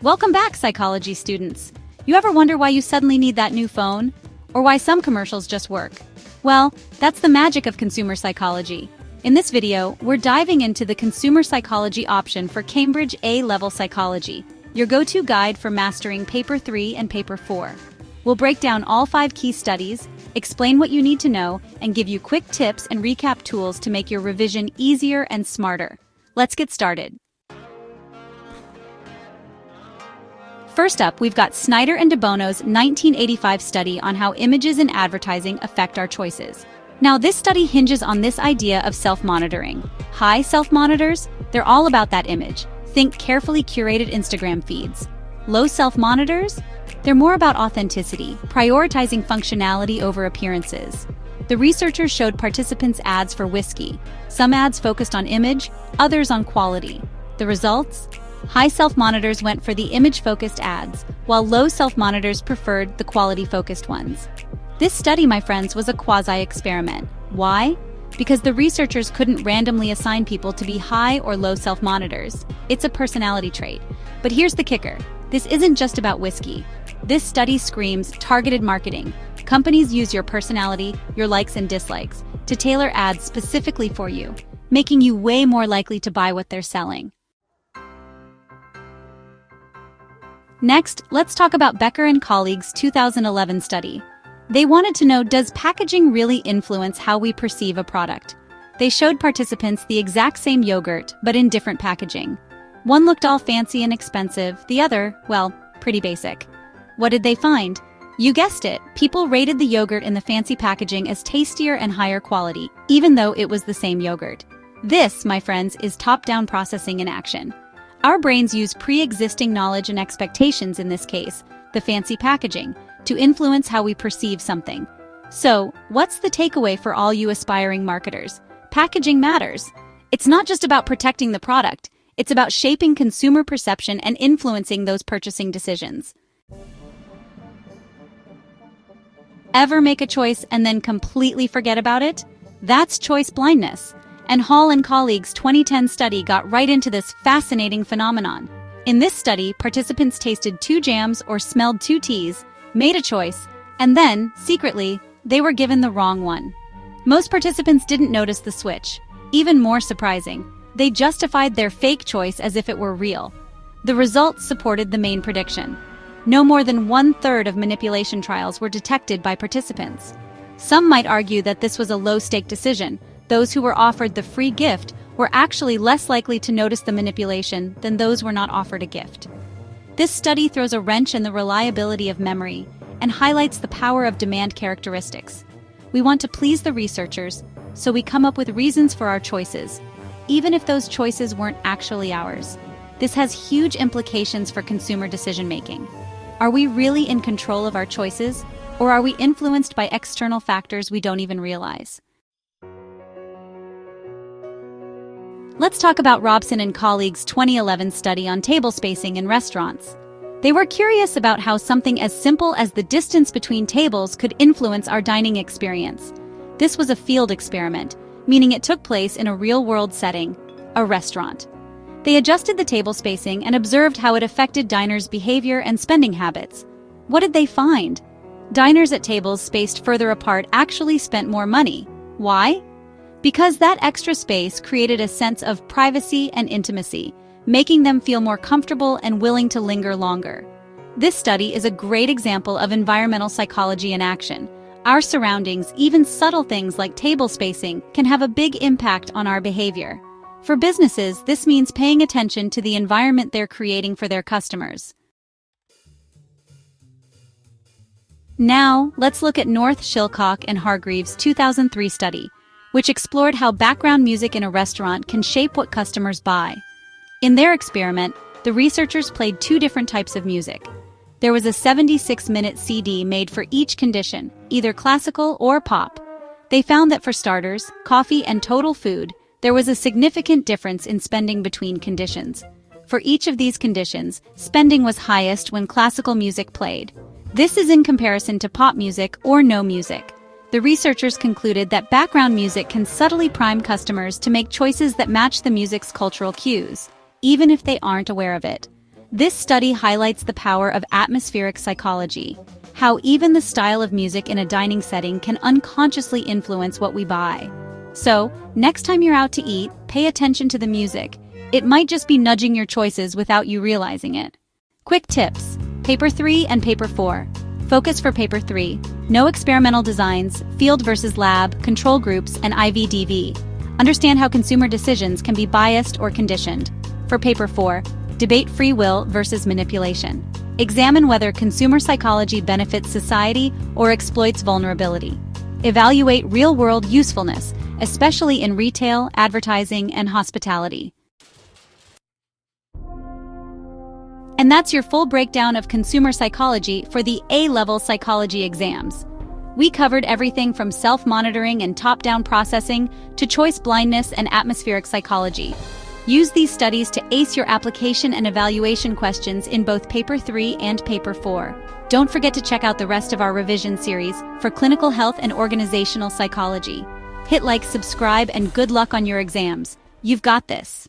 Welcome back, psychology students. You ever wonder why you suddenly need that new phone? Or why some commercials just work? Well, that's the magic of consumer psychology. In this video, we're diving into the consumer psychology option for Cambridge A-level psychology, your go-to guide for mastering Paper 3 and Paper 4. We'll break down all 5 key studies, explain what you need to know, and give you quick tips and recap tools to make your revision easier and smarter. Let's get started. First up, we've got Snyder and DeBono's 1985 study on how images in advertising affect our choices. Now, this study hinges on this idea of self-monitoring. High self-monitors, they're all about that image. Think carefully curated Instagram feeds. Low self-monitors, they're more about authenticity, prioritizing functionality over appearances. The researchers showed participants ads for whiskey. Some ads focused on image, others on quality. The results? High self-monitors went for the image-focused ads, while low self-monitors preferred the quality-focused ones. This study, my friends, was a quasi-experiment. Why? Because the researchers couldn't randomly assign people to be high or low self-monitors. It's a personality trait. But here's the kicker. This isn't just about whiskey. This study screams targeted marketing. Companies use your personality, your likes and dislikes, to tailor ads specifically for you, making you way more likely to buy what they're selling. Next, let's talk about Becker and colleagues' 2011 study. They wanted to know, does packaging really influence how we perceive a product? They showed participants the exact same yogurt, but in different packaging. One looked all fancy and expensive, the other, well, pretty basic. What did they find? You guessed it, people rated the yogurt in the fancy packaging as tastier and higher quality, even though it was the same yogurt. This, my friends, is top-down processing in action. Our brains use pre-existing knowledge and expectations in this case, the fancy packaging, to influence how we perceive something. So, what's the takeaway for all you aspiring marketers? Packaging matters. It's not just about protecting the product, it's about shaping consumer perception and influencing those purchasing decisions. Ever make a choice and then completely forget about it? That's choice blindness. And Hall and colleagues' 2010 study got right into this fascinating phenomenon. In this study, participants tasted 2 jams or smelled 2 teas, made a choice, and then, secretly, they were given the wrong one. Most participants didn't notice the switch. Even more surprising, they justified their fake choice as if it were real. The results supported the main prediction. No more than 1/3 of manipulation trials were detected by participants. Some might argue that this was a low-stake decision. Those who were offered the free gift were actually less likely to notice the manipulation than those who were not offered a gift. This study throws a wrench in the reliability of memory and highlights the power of demand characteristics. We want to please the researchers, so we come up with reasons for our choices, even if those choices weren't actually ours. This has huge implications for consumer decision-making. Are we really in control of our choices, or are we influenced by external factors we don't even realize? Let's talk about Robson and colleagues' 2011 study on table spacing in restaurants. They were curious about how something as simple as the distance between tables could influence our dining experience. This was a field experiment, meaning it took place in a real-world setting, a restaurant. They adjusted the table spacing and observed how it affected diners' behavior and spending habits. What did they find? Diners at tables spaced further apart actually spent more money. Why? Because that extra space created a sense of privacy and intimacy, making them feel more comfortable and willing to linger longer. This study is a great example of environmental psychology in action. Our surroundings, even subtle things like table spacing, can have a big impact on our behavior. For businesses, this means paying attention to the environment they're creating for their customers. Now, let's look at North Shilcock and Hargreaves' 2003 study, which explored how background music in a restaurant can shape what customers buy. In their experiment, the researchers played 2 different types of music. There was a 76-minute CD made for each condition, either classical or pop. They found that for starters, coffee and total food, there was a significant difference in spending between conditions. For each of these conditions, spending was highest when classical music played. This is in comparison to pop music or no music. The researchers concluded that background music can subtly prime customers to make choices that match the music's cultural cues, even if they aren't aware of it. This study highlights the power of atmospheric psychology, how even the style of music in a dining setting can unconsciously influence what we buy. So, next time you're out to eat, pay attention to the music. It might just be nudging your choices without you realizing it. Quick tips: Paper 3 and Paper 4. Focus for Paper 3. No experimental designs, field versus lab, control groups, and IVDV. Understand how consumer decisions can be biased or conditioned. For Paper 4, debate free will versus manipulation. Examine whether consumer psychology benefits society or exploits vulnerability. Evaluate real-world usefulness, especially in retail, advertising, and hospitality. And that's your full breakdown of consumer psychology for the A-level psychology exams. We covered everything from self-monitoring and top-down processing to choice blindness and atmospheric psychology. Use these studies to ace your application and evaluation questions in both Paper 3 and Paper 4. Don't forget to check out the rest of our revision series for clinical health and organizational psychology. Hit like, subscribe, and good luck on your exams. You've got this.